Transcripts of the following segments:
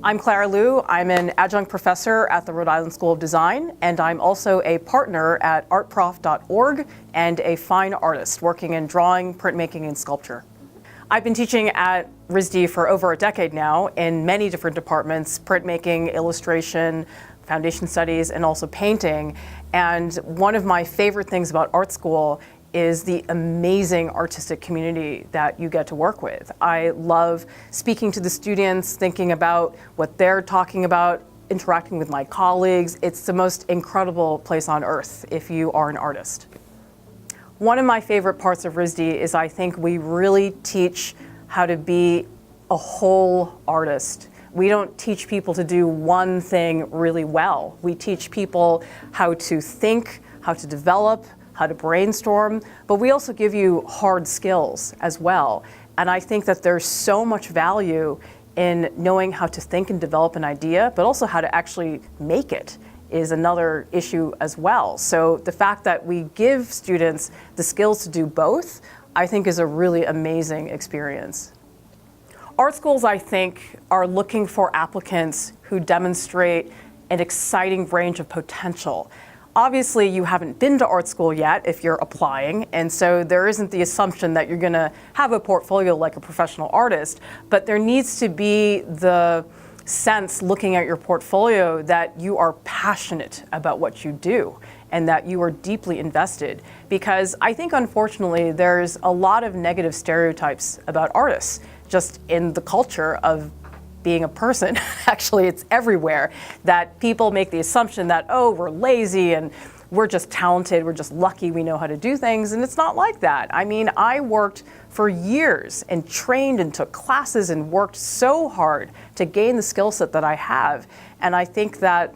I'm Clara Liu. I'm an adjunct professor at the Rhode Island School of Design, and I'm also a partner at artprof.org and a fine artist working in drawing, printmaking, and sculpture. I've been teaching at RISD for over a decade now in many different departments: printmaking, illustration, foundation studies, and also painting. And one of my favorite things about art school is the amazing artistic community that you get to work with. I love speaking to the students, thinking about what they're talking about, interacting with my colleagues. It's the most incredible place on earth if you are an artist. One of my favorite parts of RISD is I think we really teach how to be a whole artist. We don't teach people to do one thing really well. We teach people how to think, how to develop, how to brainstorm, but we also give you hard skills as well. And I think that there's so much value in knowing how to think and develop an idea, but also how to actually make it is another issue as well. So the fact that we give students the skills to do both, I think is a really amazing experience. Art schools, I think, are looking for applicants who demonstrate an exciting range of potential. Obviously, you haven't been to art school yet if you're applying, and so there isn't the assumption that you're gonna have a portfolio like a professional artist, but there needs to be the sense, looking at your portfolio, that you are passionate about what you do and that you are deeply invested. Because I think, unfortunately, there's a lot of negative stereotypes about artists just in the culture of being a person. Actually, it's everywhere, that people make the assumption that, oh, we're lazy and we're just talented, we're just lucky we know how to do things, and it's not like that. I mean, I worked for years and trained and took classes and worked so hard to gain the skill set that I have. And I think that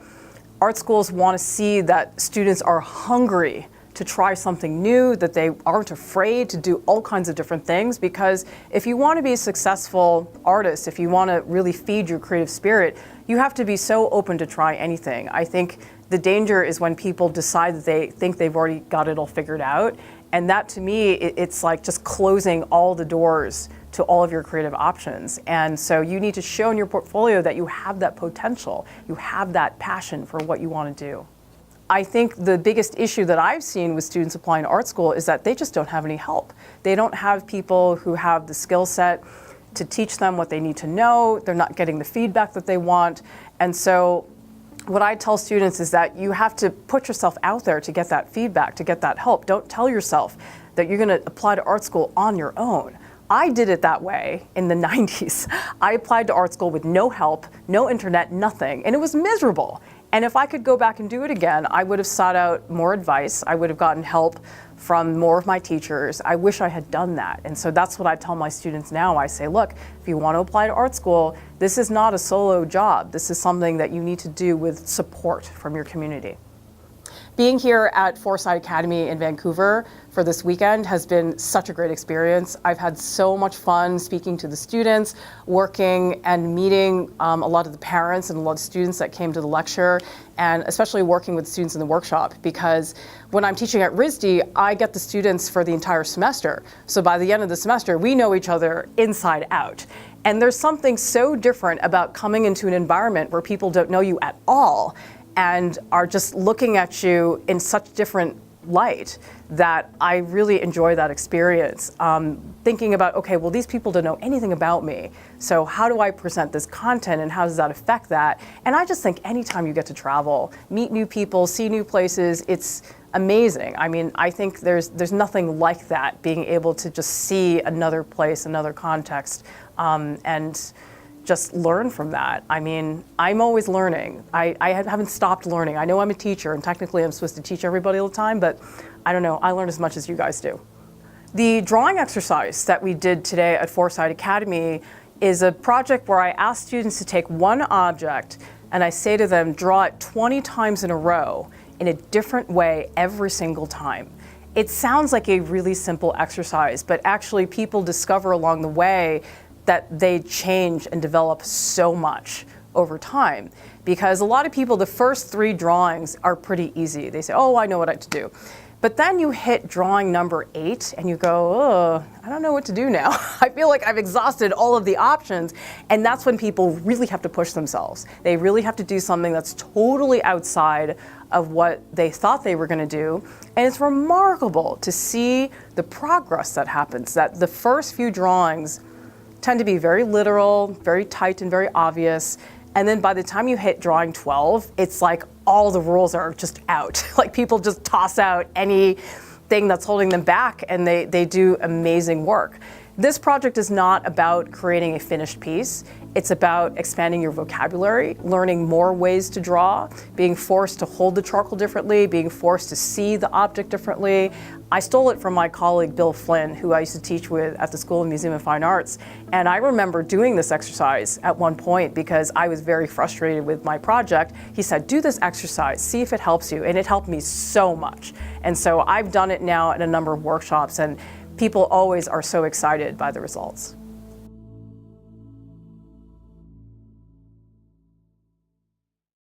art schools want to see that students are hungry to try something new, that they aren't afraid to do all kinds of different things, because if you want to be a successful artist, if you want to really feed your creative spirit, you have to be so open to try anything. I think the danger is when people decide that they think they've already got it all figured out, and that to me, it's like just closing all the doors to all of your creative options. And so you need to show in your portfolio that you have that potential, you have that passion for what you want to do. I think the biggest issue that I've seen with students applying to art school is that they just don't have any help. They don't have people who have the skill set to teach them what they need to know. They're not getting the feedback that they want. And so what I tell students is that you have to put yourself out there to get that feedback, to get that help. Don't tell yourself that you're going to apply to art school on your own. I did it that way in the 90s. I applied to art school with no help, no internet, nothing, and it was miserable. And if I could go back and do it again, I would have sought out more advice. I would have gotten help from more of my teachers. I wish I had done that. And so that's what I tell my students now. I say, look, if you want to apply to art school, this is not a solo job. This is something that you need to do with support from your community. Being here at Foresight Academy in Vancouver for this weekend has been such a great experience. I've had so much fun speaking to the students, working and meeting a lot of the parents and a lot of students that came to the lecture, and especially working with students in the workshop, because when I'm teaching at RISD, I get the students for the entire semester. So by the end of the semester, we know each other inside out. And there's something so different about coming into an environment where people don't know you at all and are just looking at you in such different light that I really enjoy that experience. Thinking about, okay, well, these people don't know anything about me, so how do I present this content and how does that affect that? And I just think anytime you get to travel, meet new people, see new places, it's amazing. I mean, I think there's nothing like that, being able to just see another place, another context, and just learn from that. I mean, I'm always learning. I haven't stopped learning. I know I'm a teacher, and technically I'm supposed to teach everybody all the time, but I don't know, I learn as much as you guys do. The drawing exercise that we did today at Foresight Academy is a project where I ask students to take one object and I say to them, draw it 20 times in a row in a different way every single time. It sounds like a really simple exercise, but actually people discover along the way that they change and develop so much over time. Because a lot of people, the first 3 drawings are pretty easy. They say, oh, I know what I have to do. But then you hit drawing number 8 and you go, oh, I don't know what to do now. I feel like I've exhausted all of the options. And that's when people really have to push themselves. They really have to do something that's totally outside of what they thought they were going to do. And it's remarkable to see the progress that happens, that the first few drawings tend to be very literal, very tight and very obvious. And then by the time you hit drawing 12, it's like all the rules are just out. Like people just toss out anything that's holding them back and they do amazing work. This project is not about creating a finished piece. It's about expanding your vocabulary, learning more ways to draw, being forced to hold the charcoal differently, being forced to see the object differently. I stole it from my colleague Bill Flynn, who I used to teach with at the School of Museum of Fine Arts. And I remember doing this exercise at one point because I was very frustrated with my project. He said, do this exercise, see if it helps you. And it helped me so much. And so I've done it now at a number of workshops, and people always are so excited by the results.